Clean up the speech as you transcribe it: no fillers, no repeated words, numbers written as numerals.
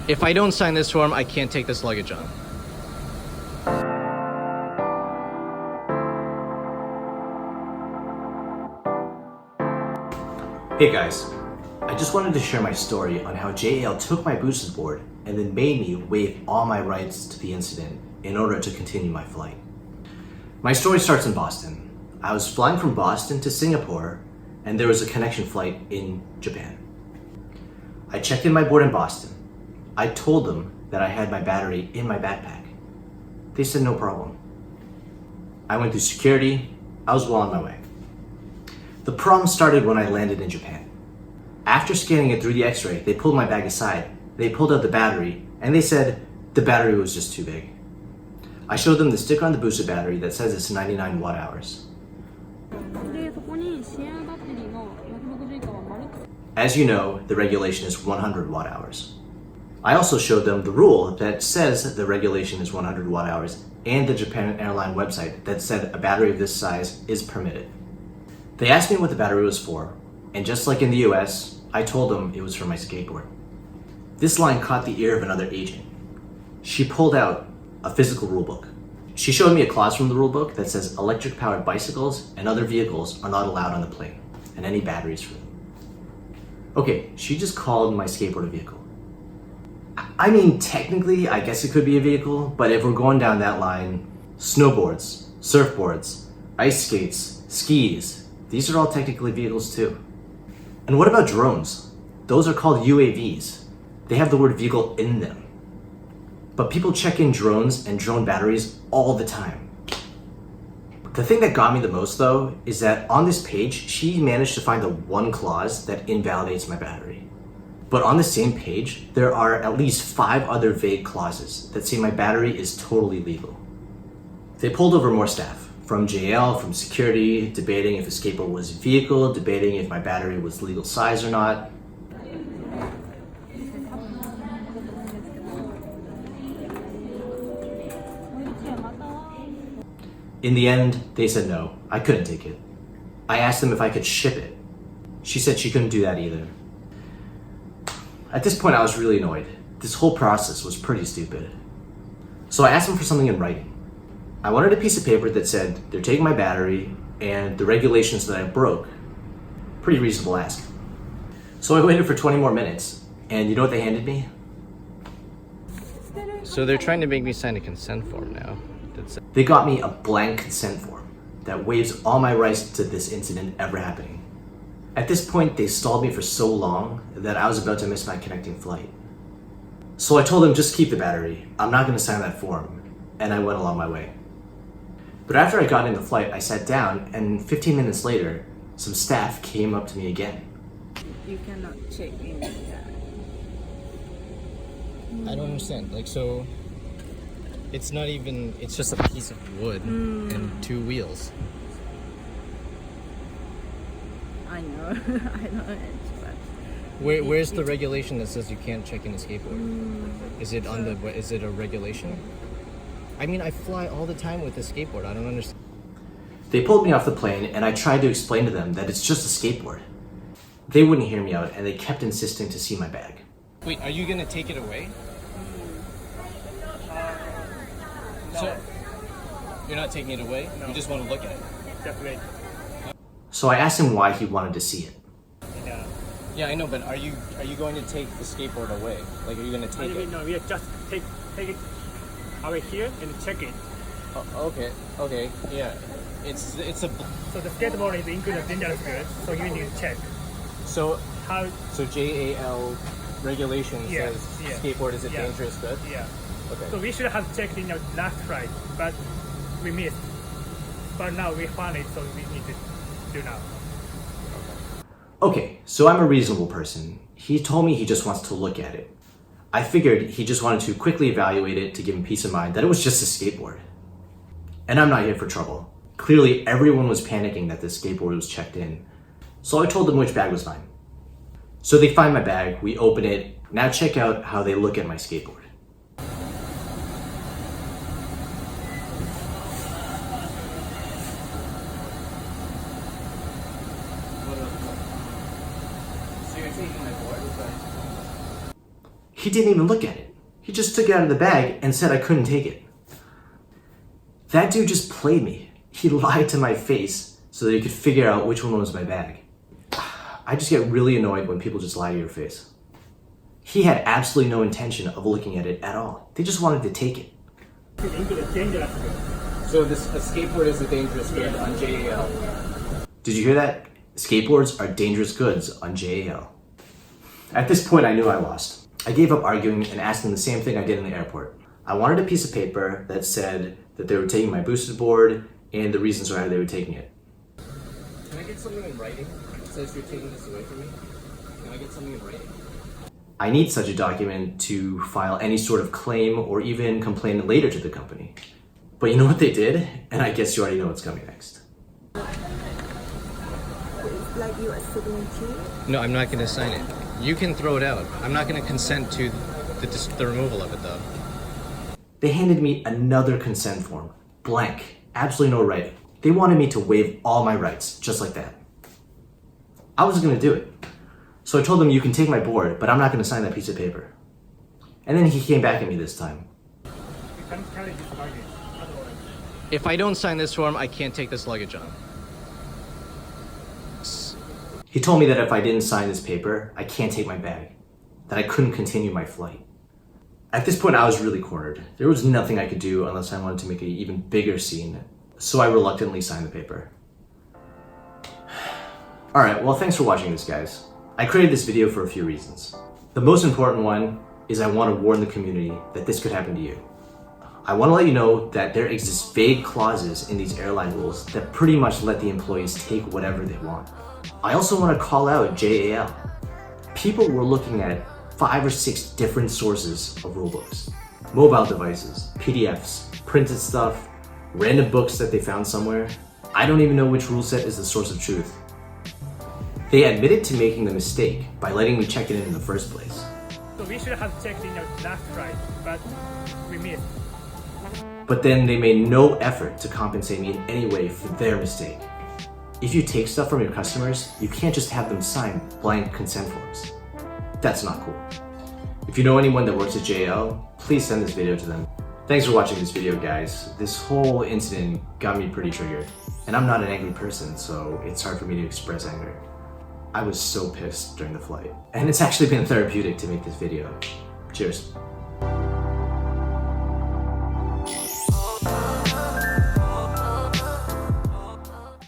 If I don't sign this form, I can't take this luggage on. Hey guys, I just wanted to share my story on how JAL took my boosted board and then made me waive all my rights to the incident in order to continue my flight. My story starts in Boston. I was flying from Boston to Singapore and there was a connection flight in Japan. I checked in my board in Boston. I told them that I had my battery in my backpack. They said no problem. I went through security. I was well on my way. The problem started when I landed in Japan. After scanning it through the x-ray, they pulled my bag aside, they pulled out the battery, and they said the battery was just too big. I showed them the sticker on the boosted battery that says it's 99 watt hours. As you know, the regulation is 100 watt hours. I also showed them the rule that says the regulation is 100 watt hours and the Japan Airlines website that said a battery of this size is permitted. They asked me what the battery was for, and just like in the US, I told them it was for my skateboard. This line caught the ear of another agent. She pulled out a physical rulebook. She showed me a clause from the rulebook that says electric-powered bicycles and other vehicles are not allowed on the plane, and any batteries for them. Okay, she just called my skateboard a vehicle. I mean, technically, I guess it could be a vehicle, but if we're going down that line, snowboards, surfboards, ice skates, skis, these are all technically vehicles too. And what about drones? Those are called UAVs. They have the word vehicle in them. But people check in drones and drone batteries all the time. The thing that got me the most though, is that on this page, she managed to find the one clause that invalidates my battery. But on the same page, there are at least 5 other vague clauses that say my battery is totally legal. They pulled over more staff. From JAL, from security, debating if a skateboard was a vehicle, debating if my battery was legal size or not. In the end, they said no, I couldn't take it. I asked them if I could ship it. She said she couldn't do that either. At this point, I was really annoyed. This whole process was pretty stupid. So I asked them for something in writing. I wanted a piece of paper that said they're taking my battery and the regulations that I broke. Pretty reasonable ask. So I waited for 20 more minutes, and you know what they handed me? So they're trying to make me sign a consent form now. They got me a blank consent form that waives all my rights to this incident ever happening. At this point, they stalled me for so long that I was about to miss my connecting flight. So I told them just keep the battery. I'm not going to sign that form, and I went along my way. But after I got in the flight, I sat down, and 15 minutes later, some staff came up to me again. You cannot check in. I don't understand. Like, so it's not even, it's just a piece of wood and 2 wheels. I know. I know it, but Where's the regulation that says you can't check in a skateboard? Is it on the, is it a regulation? I mean, I fly all the time with a skateboard. I don't understand. They pulled me off the plane and I tried to explain to them that it's just a skateboard. They wouldn't hear me out and they kept insisting to see my bag. Wait, are you gonna take it away? No. So, you're not taking it away? No. You just want to look at it? Just wait. So I asked him why he wanted to see it. Yeah. Yeah, I know, but are you going to take the skateboard away? Like, are you gonna take it? No, we just take it away here and check it. Oh, okay, yeah. It's a. So the skateboard is included dangerous goods, so you need to check So how. So JAL regulation Yeah, says yeah, skateboard is a yeah, dangerous good? Yeah. Okay. So we should have checked in your last flight, but we missed. But now we found it, so we need to do now. Okay, so I'm a reasonable person. He told me he just wants to look at it. I figured he just wanted to quickly evaluate it to give him peace of mind that it was just a skateboard. And I'm not here for trouble. Clearly everyone was panicking that this skateboard was checked in. So I told them which bag was mine. So they find my bag, we open it. Now check out how they look at my skateboard. He didn't even look at it. He just took it out of the bag and said I couldn't take it. That dude just played me. He lied to my face so that he could figure out which one was my bag. I just get really annoyed when people just lie to your face. He had absolutely no intention of looking at it at all. They just wanted to take it. Dangerous. So a skateboard is a dangerous good on JAL. Did you hear that? Skateboards are dangerous goods on JAL. At this point, I knew I lost. I gave up arguing and asked them the same thing I did in the airport. I wanted a piece of paper that said that they were taking my boosted board and the reasons why they were taking it. Can I get something in writing that says you're taking this away from me? Can I get something in writing? I need such a document to file any sort of claim or even complain later to the company. But you know what they did? And I guess you already know what's coming next. It's like you are signature. No, I'm not going to sign it. You can throw it out. I'm not going to consent to the removal of it, though. They handed me another consent form, blank, absolutely no writing. They wanted me to waive all my rights, just like that. I was gonna do it. So I told them, you can take my board, but I'm not gonna sign that piece of paper. And then he came back at me this time. You can't carry this luggage. Otherwise, If I don't sign this form, I can't take this luggage on. He told me that if I didn't sign this paper, I can't take my bag, that I couldn't continue my flight. At this point, I was really cornered. There was nothing I could do unless I wanted to make an even bigger scene, so I reluctantly signed the paper. Alright, well thanks for watching this, guys. I created this video for a few reasons. The most important one is I want to warn the community that this could happen to you. I want to let you know that there exist vague clauses in these airline rules that pretty much let the employees take whatever they want. I also want to call out JAL. People were looking at 5 or 6 different sources of rulebooks. Mobile devices, PDFs, printed stuff, random books that they found somewhere. I don't even know which rule set is the source of truth. They admitted to making the mistake by letting me check it in the first place. so we should have checked in our last flight, but we missed. But then they made no effort to compensate me in any way for their mistake. If you take stuff from your customers, you can't just have them sign blank consent forms. That's not cool. If you know anyone that works at JAL, please send this video to them. Thanks for watching this video, guys. This whole incident got me pretty triggered. And I'm not an angry person, so it's hard for me to express anger. I was so pissed during the flight. And it's actually been therapeutic to make this video. Cheers.